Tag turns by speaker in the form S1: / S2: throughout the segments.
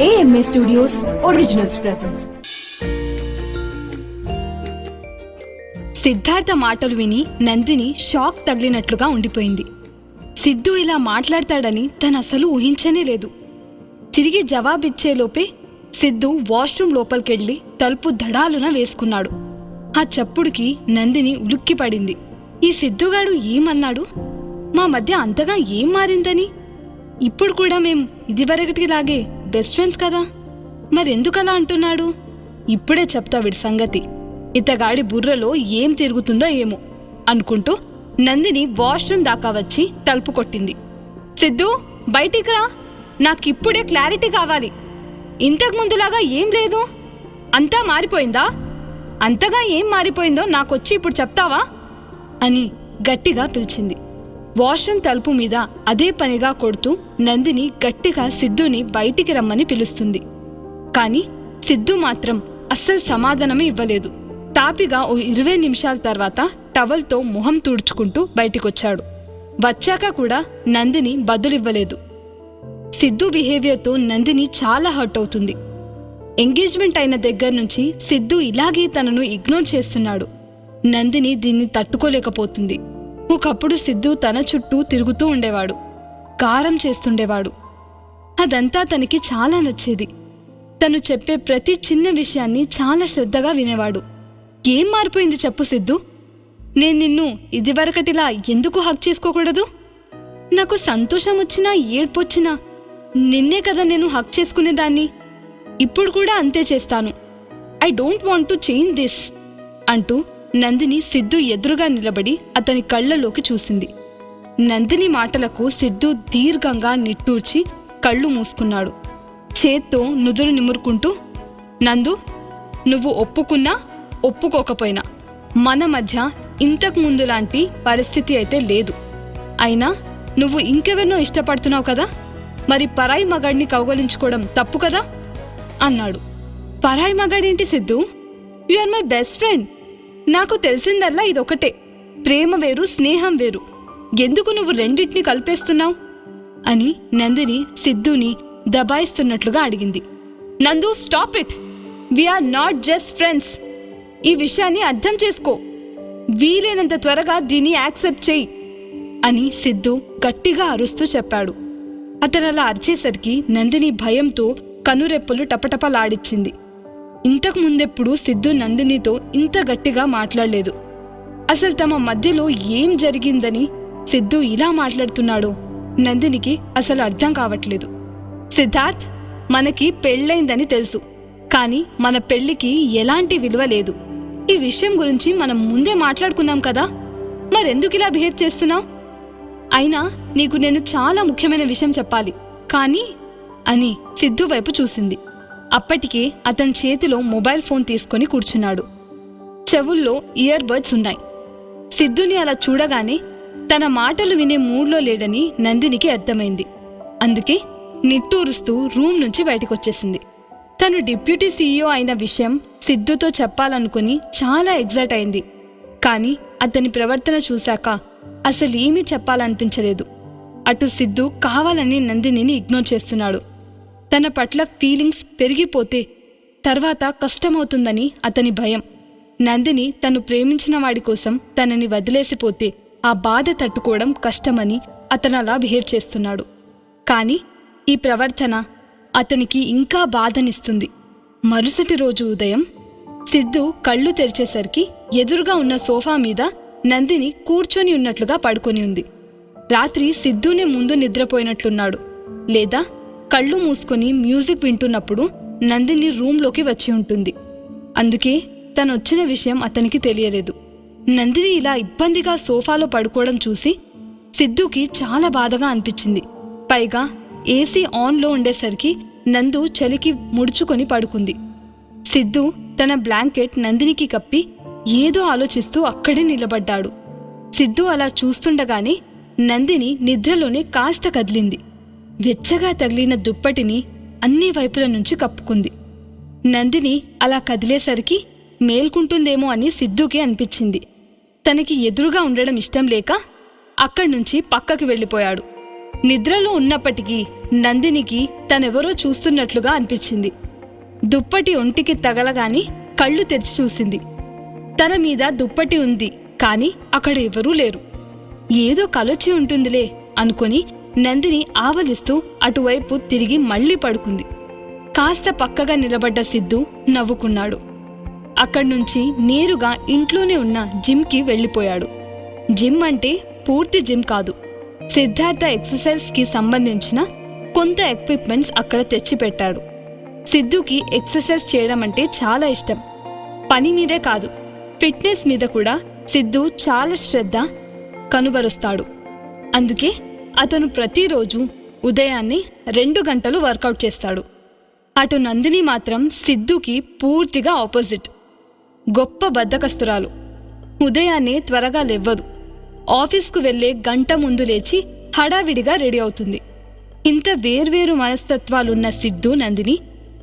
S1: AMA Studios Originals presents.
S2: Siddhartha మాటలు విని Nandini shock తగిలినట్లుగా ఉండిపోయింది. సిద్ధు ఇలా మాట్లాడతాడని తను అసలు ఊహించనే లేదు. తిరిగి జవాబిచ్చేలోపే సిద్ధు వాష్రూమ్ లోపలికెళ్ళి తలుపు ధడాలున వేసుకున్నాడు. ఆ చప్పుడుకి నందిని ఉలిక్కిపడింది. ఈ సిద్ధుగాడు ఏమన్నాడు? మా మధ్య అంతగా ఏం మారిందని? ఇప్పుడు కూడా మేం ఇదివరకటిలాగే బెస్ట్ ఫ్రెండ్స్ కదా, మరెందుకలా అంటున్నాడు? ఇప్పుడే చెప్తా వీడి సంగతి. ఇతగాడి బుర్రలో ఏం తిరుగుతుందో ఏమో అనుకుంటూ నందిని వాష్రూమ్ దాకా వచ్చి తలుపు కొట్టింది. సిద్ధు, బయటికి రా, నాకిప్పుడే క్లారిటీ కావాలి. ఇంతకు ముందులాగా ఏం లేదు, అంతా మారిపోయిందా? అంతగా ఏం మారిపోయిందో నాకొచ్చి ఇప్పుడు చెప్తావా అని గట్టిగా పిలిచింది. వాష్రూమ్ తలుపు మీద అదే పనిగా కొడుతూ నందిని గట్టిగా సిద్ధుని బయటికి రమ్మని పిలుస్తుంది. కాని సిద్ధు మాత్రం అస్సలు సమాధానమే ఇవ్వలేదు. తాపిగా ఓ 20 నిమిషాల తర్వాత టవల్తో మొహం తుడుచుకుంటూ బయటికొచ్చాడు. వచ్చాక కూడా నందిని బదులివ్వలేదు. సిద్ధు బిహేవియర్తో నందిని చాలా హర్ట్ అవుతుంది. ఎంగేజ్మెంట్ అయిన దగ్గర నుంచి సిద్ధు ఇలాగే తనను ఇగ్నోర్ చేస్తున్నాడు. నందిని దీన్ని తట్టుకోలేకపోతుంది. ఒకప్పుడు సిద్ధు తన చుట్టూ తిరుగుతూ ఉండేవాడు, కారం చేస్తుండేవాడు. అదంతా తనకి చాలా నచ్చేది. తను చెప్పే ప్రతి చిన్న విషయాన్ని చాలా శ్రద్ధగా వినేవాడు. ఏం మారిపోయింది చెప్పు సిద్ధు? నేను నిన్ను ఇదివరకటిలా ఎందుకు హక్ చేసుకోకూడదు? నాకు సంతోషం వచ్చినా ఏడ్పొచ్చినా నిన్నే కదా నేను హక్ చేసుకునేదాన్ని. ఇప్పుడు కూడా అంతే చేస్తాను. I don't want to change this అంటూ నందిని సిద్ధు ఎదురుగా నిలబడి అతని కళ్ళలోకి చూసింది. నందిని మాటలకు సిద్ధు దీర్ఘంగా నిట్టూర్చి కళ్ళు మూసుకున్నాడు. చేత్తో నుదురు నిమురుకుంటూ, నందు, నువ్వు ఒప్పుకున్నా ఒప్పుకోకపోయినా మన మధ్య ఇంతకు ముందులాంటి పరిస్థితి అయితే లేదు. అయినా నువ్వు ఇంకెవరినో ఇష్టపడుతున్నావు కదా, మరి పరాయి మగాడిని కౌగలించుకోవడం తప్పు కదా అన్నాడు. పరాయి మగాడేంటి Siddhu? You are my best friend. నాకు తెలిసిందల్లా ఇదొకటే, ప్రేమ వేరు స్నేహం వేరు. ఎందుకు నువ్వు రెండింటిని కలిపేస్తున్నావు అని నందిని సిద్ధుని దబాయిస్తున్నట్లుగా అడిగింది. Nandu, stop it. We are not just friends. ఈ విషయాన్ని అర్థం చేసుకో. వీలైనంత త్వరగా దీన్ని యాక్సెప్ట్ చెయ్యి అని సిద్ధు గట్టిగా అరుస్తూ చెప్పాడు. అతనలా అరిచేసరికి నందిని భయంతో కనురెప్పలు టపటపలాడిచ్చింది. ఇంతకు ముందెప్పుడు సిద్ధు నందినితో ఇంత గట్టిగా మాట్లాడలేదు. అసలు తమ మధ్యలో ఏం జరిగిందని సిద్ధు ఇలా మాట్లాడుతున్నాడో నందినికి అసలు అర్థం కావట్లేదు. సిద్ధార్థ్, మనకి పెళ్ళైందని తెలుసు, కానీ మన పెళ్లికి ఎలాంటి విలువ లేదు. ఈ విషయం గురించి మనం ముందే మాట్లాడుకున్నాం కదా, మరెందుకు ఇలా బిహేవ్ చేస్తున్నావు? అయినా నీకు నేను చాలా ముఖ్యమైన విషయం చెప్పాలి కానీ అని సిద్ధు వైపు చూసింది. అప్పటికే అతని చేతిలో మొబైల్ ఫోన్ తీసుకొని కూర్చున్నాడు. చెవుల్లో ఇయర్ బడ్స్ ఉన్నాయి. సిద్ధుని అలా చూడగానే తన మాటలు వినే మూడ్లో లేడని నందినికి అర్థమైంది. అందుకే నిట్టూరుస్తూ రూమ్ నుంచి బయటకొచ్చేసింది. తను డిప్యూటీ CEO అయిన విషయం సిద్ధుతో చెప్పాలనుకుని చాలా ఎగ్జైట్ అయింది. కానీ అతని ప్రవర్తన చూశాక అసలేమీ చెప్పాలనిపించలేదు. అటు సిద్ధు కావాలని నందినిని ఇగ్నోర్ చేస్తున్నాడు. తన పట్ల ఫీలింగ్స్ పెరిగిపోతే తర్వాత కష్టమవుతుందని అతని భయం. నందిని తను ప్రేమించిన వాడి కోసం తనని వదిలేసిపోతే ఆ బాధ తట్టుకోవడం కష్టమని అతనలా బిహేవ్ చేస్తున్నాడు. కానీ ఈ ప్రవర్తన అతనికి ఇంకా బాధనిస్తుంది. మరుసటి రోజు ఉదయం సిద్ధు కళ్ళు తెరిచేసరికి ఎదురుగా ఉన్న సోఫా మీద నందిని కూర్చొని ఉన్నట్లుగా పడుకొని ఉంది. రాత్రి సిద్ధునే ముందు నిద్రపోయినట్లున్నాడు, లేదా కళ్ళు మూసుకొని మ్యూజిక్ వింటున్నప్పుడు నందిని రూంలోకి వచ్చి ఉంటుంది. అందుకే తనొచ్చిన విషయం అతనికి తెలియలేదు. నందిని ఇలా ఇబ్బందిగా సోఫాలో పడుకోవడం చూసి సిద్ధుకి చాలా బాధగా అనిపించింది. పైగా ఏసీ ఆన్లో ఉండేసరికి నందు చలికి ముడుచుకొని పడుకుంది. సిద్ధు తన బ్లాంకెట్ నందినికి కప్పి ఏదో ఆలోచిస్తూ అక్కడే నిలబడ్డాడు. సిద్ధు అలా చూస్తుండగానే నందిని నిద్రలోనే కాస్త కదిలింది. వెచ్చగా తగిలిన దుప్పటిని అన్ని వైపుల నుంచి కప్పుకుంది. నందిని అలా కదిలేసరికి మేల్కుంటుందేమో అని సిద్ధుకి అనిపించింది. తనకి ఎదురుగా ఉండడం ఇష్టం లేక అక్కడి నుంచి పక్కకి వెళ్ళిపోయాడు. నిద్రలో ఉన్నప్పటికీ నందినికి తనెవరో చూస్తున్నట్లుగా అనిపించింది. దుప్పటి ఒంటికి తగలగాని కళ్ళు తెరిచి చూసింది. తన మీద దుప్పటి ఉంది, కాని అక్కడ ఎవరూ లేరు. ఏదో కలొచ్చి ఉంటుందిలే అనుకుని నందిని ఆవలిస్తూ అటువైపు తిరిగి మళ్లీ పడుకుంది. కాస్త పక్కగా నిలబడ్డ సిద్ధు నవ్వుకున్నాడు. అక్కడ్నుంచి నేరుగా ఇంట్లోనే ఉన్న జిమ్కి వెళ్ళిపోయాడు. జిమ్ అంటే పూర్తి జిమ్ కాదు, సిద్ధార్థ ఎక్సర్సైజ్కి సంబంధించిన కొంత ఎక్విప్మెంట్స్ అక్కడ తెచ్చిపెట్టాడు. సిద్ధుకి ఎక్సర్సైజ్ చేయడం అంటే చాలా ఇష్టం. పని మీదే కాదు, ఫిట్నెస్ మీద కూడా సిద్ధు చాలా శ్రద్ధ కనుబరుస్తాడు. అందుకే అతను ప్రతిరోజు ఉదయాన్నే 2 గంటలు వర్కౌట్ చేస్తాడు. అటు నందిని మాత్రం సిద్ధుకి పూర్తిగా ఆపోజిట్. గొప్ప బద్ధకస్తురాలు. ఉదయాన్నే త్వరగా లేవ్వదు. ఆఫీస్కు వెళ్లే గంట ముందు లేచి హడావిడిగా రెడీ అవుతుంది. ఇంత వేర్వేరు మనస్తత్వాలున్న సిద్ధు నందిని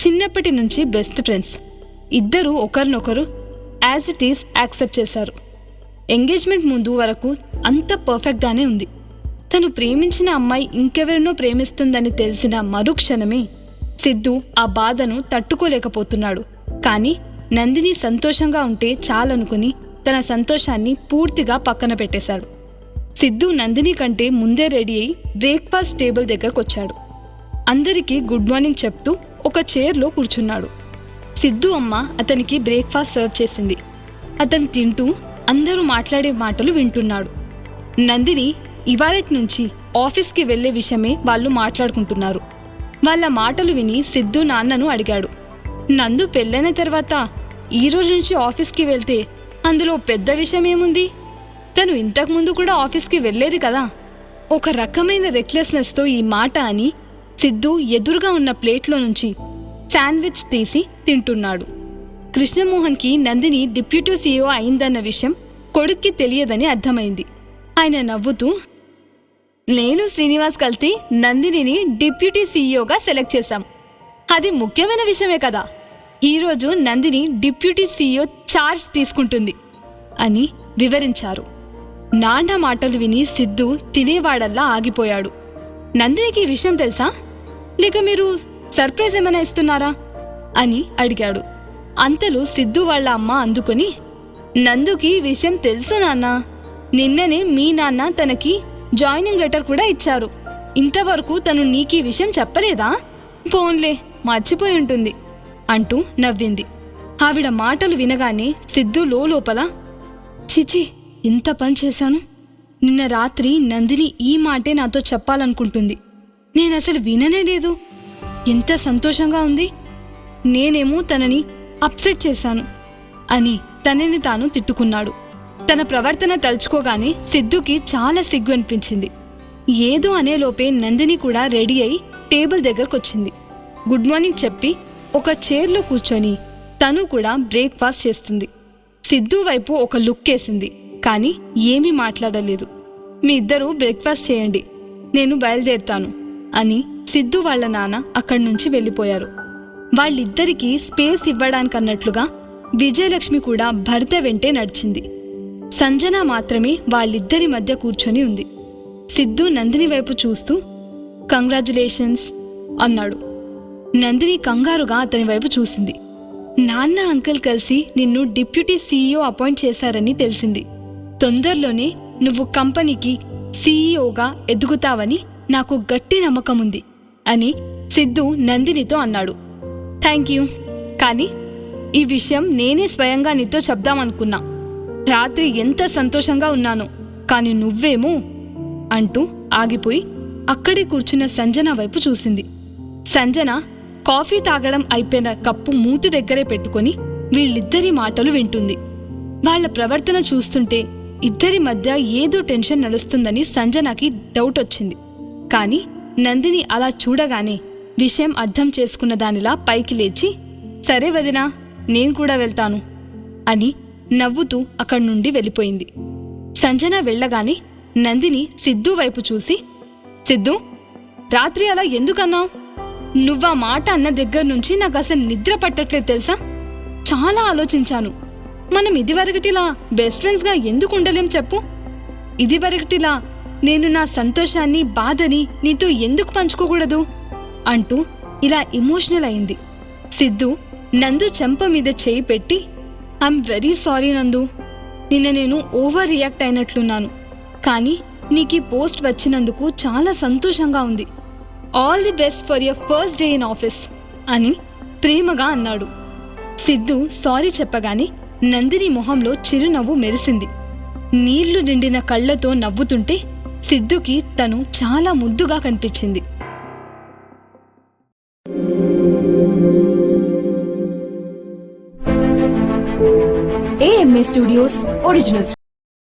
S2: చిన్నప్పటి నుంచి బెస్ట్ ఫ్రెండ్స్. ఇద్దరూ ఒకరినొకరు యాజ్ ఇట్ ఈస్ యాక్సెప్ట్ చేశారు. ఎంగేజ్మెంట్ ముందు వరకు అంత పర్ఫెక్ట్గానే ఉంది. తను ప్రేమించిన అమ్మాయి ఇంకెవరినో ప్రేమిస్తుందని తెలిసిన మరుక్షణమే సిద్ధు ఆ బాధను తట్టుకోలేకపోతున్నాడు. కానీ నందిని సంతోషంగా ఉంటే చాలనుకుని తన సంతోషాన్ని పూర్తిగా పక్కన పెట్టేశాడు. సిద్ధు నందిని కంటే ముందే రెడీ అయి బ్రేక్ఫాస్ట్ టేబుల్ దగ్గరకొచ్చాడు. అందరికీ గుడ్ మార్నింగ్ చెప్తూ ఒక చైర్లో కూర్చున్నాడు. సిద్ధు అమ్మ అతనికి బ్రేక్ఫాస్ట్ సర్వ్ చేసింది. అతను తింటూ అందరూ మాట్లాడే మాటలు వింటున్నాడు. నందిని ఇవాళటి నుంచి ఆఫీస్కి వెళ్లే విషయమే వాళ్ళు మాట్లాడుకుంటున్నారు. వాళ్ళ మాటలు విని సిద్ధు నాన్నను అడిగాడు. నందు పెళ్ళైన తర్వాత ఈరోజు నుంచి ఆఫీస్కి వెళ్తే అందులో పెద్ద విషయమేముంది? తను ఇంతకుముందు కూడా ఆఫీస్కి వెళ్లేది కదా. ఒక రకమైన రెక్లెస్నెస్తో ఈ మాట అని సిద్ధు ఎదురుగా ఉన్న ప్లేట్లో నుంచి శాండ్విచ్ తీసి తింటున్నాడు. కృష్ణమోహన్కి నందిని డిప్యూటీ సీఈఓ అయిందన్న విషయం కొడుక్కి తెలియదని అర్థమైంది. ఆయన నవ్వుతూ, నేను శ్రీనివాస్ కలిసి నందినిని డిప్యూటీ సీఈఓగా సెలెక్ట్ చేశాం. అది ముఖ్యమైన విషయమే కదా. ఈరోజు నందిని డిప్యూటీ సీఈఓ ఛార్జ్ తీసుకుంటుంది అని వివరించారు. నాన్న మాటలు విని సిద్ధు తినేవాడల్లా ఆగిపోయాడు. నందినికి ఈ విషయం తెలుసా, లేక మీరు సర్ప్రైజ్ ఏమైనా ఇస్తున్నారా అని అడిగాడు. అంతలో సిద్ధు వాళ్ళ అమ్మ అందుకొని, నందుకి విషయం తెలుసు నాన్న. నిన్ననే మీ నాన్న తనకి జాయినింగ్ లెటర్ కూడా ఇచ్చారు. ఇంతవరకు తను నీకీ విషయం చెప్పలేదా? ఫోన్లే, మర్చిపోయి ఉంటుంది అంటూ నవ్వింది. ఆవిడ మాటలు వినగానే సిద్ధు లోపల, చిచి, ఇంత పని చేశాను. నిన్న రాత్రి నందిని ఈ మాటే నాతో చెప్పాలనుకుంటుంది. నేనసలు విననే లేదు. ఎంత సంతోషంగా ఉంది. నేనేమో తనని అప్సెట్ చేశాను అని తనని తాను తిట్టుకున్నాడు. తన ప్రవర్తన తలుచుకోగానే సిద్ధుకి చాలా సిగ్గు అనిపించింది. ఏదో అనేలోపే నందిని కూడా రెడీ అయి టేబుల్ దగ్గరకొచ్చింది. గుడ్ మార్నింగ్ చెప్పి ఒక చైర్లో కూర్చొని తను కూడా బ్రేక్ఫాస్ట్ చేస్తుంది. సిద్ధు వైపు ఒక లుక్ వేసింది, కానీ ఏమీ మాట్లాడలేదు. మీ ఇద్దరూ బ్రేక్ఫాస్ట్ చేయండి, నేను బయలుదేరుతాను అని సిద్ధు వాళ్ళ నాన్న అక్కడి నుంచి వెళ్ళిపోయారు. వాళ్ళిద్దరికీ స్పేస్ ఇవ్వడానికన్నట్లుగా విజయలక్ష్మి కూడా భర్త వెంటే నడిచింది. సంజన మాత్రమే వాళ్ళిద్దరి మధ్య కూర్చొని ఉంది. సిద్ధు నందిని వైపు చూస్తూ కంగ్రాచులేషన్స్ అన్నాడు. నందిని కంగారుగా అతని వైపు చూసింది. నాన్న అంకుల్ కలిసి నిన్ను డిప్యూటీ సీఈఓ అపాయింట్ చేశారని తెలిసింది. తొందరలోనే నువ్వు కంపెనీకి సీఈఓగా ఎదుగుతావని నాకు గట్టి నమ్మకం ఉంది అని సిద్ధు నందినితో అన్నాడు. థ్యాంక్ యూ, కానీ ఈ విషయం నేనే స్వయంగా నీతో చెప్దామనుకున్నా. రాత్రి ఎంత సంతోషంగా ఉన్నానో, కాని నువ్వేమో అంటూ ఆగిపోయి అక్కడే కూర్చున్న సంజన వైపు చూసింది. సంజన కాఫీ తాగడం అయిపోయిన కప్పు మూతి దగ్గరే పెట్టుకుని వీళ్ళిద్దరి మాటలు వింటుంది. వాళ్ల ప్రవర్తన చూస్తుంటే ఇద్దరి మధ్య ఏదో టెన్షన్ నడుస్తుందని సంజనకి డౌట్ వచ్చింది. కాని నందిని అలా చూడగానే విషయం అర్థం చేసుకున్న దానిలా పైకి లేచి, సరే వదినా, నేను కూడా వెళ్తాను అని నవ్వుతూ అక్కడి నుండి వెళ్ళిపోయింది. సంజన వెళ్ళగానే నందిని సిద్ధు వైపు చూసి, సిద్ధు, రాత్రి అలా ఎందుకన్నావు? నువ్వా మాట అన్న దగ్గర నుంచి నాకు అసలు నిద్ర పట్టట్లేదు తెలుసా. చాలా ఆలోచించాను. మనం ఇదివరకటిలా బెస్ట్ ఫ్రెండ్స్గా ఎందుకు ఉండలేం చెప్పు? ఇదివరకటిలా నేను నా సంతోషాన్ని బాధని నీతో ఎందుకు పంచుకోకూడదు అంటూ ఇలా ఎమోషనల్ అయింది. సిద్ధు నందు చెంప మీద చేయి పెట్టి, ఐఎమ్ వెరీ సారీ నందు, నిన్న నేను ఓవర్ రియాక్ట్ అయినట్లున్నాను. కానీ నీకు ఈ పోస్ట్ వచ్చినందుకు చాలా సంతోషంగా ఉంది. All the best for your first day in office అని ప్రేమగా అన్నాడు. సిద్ధు సారీ చెప్పగానే నందిని మొహంలో చిరునవ్వు మెరిసింది. నీళ్లు నిండిన కళ్లతో నవ్వుతుంటే సిద్ధుకి తను చాలా ముద్దుగా కనిపించింది.
S1: AMA Studios Originals.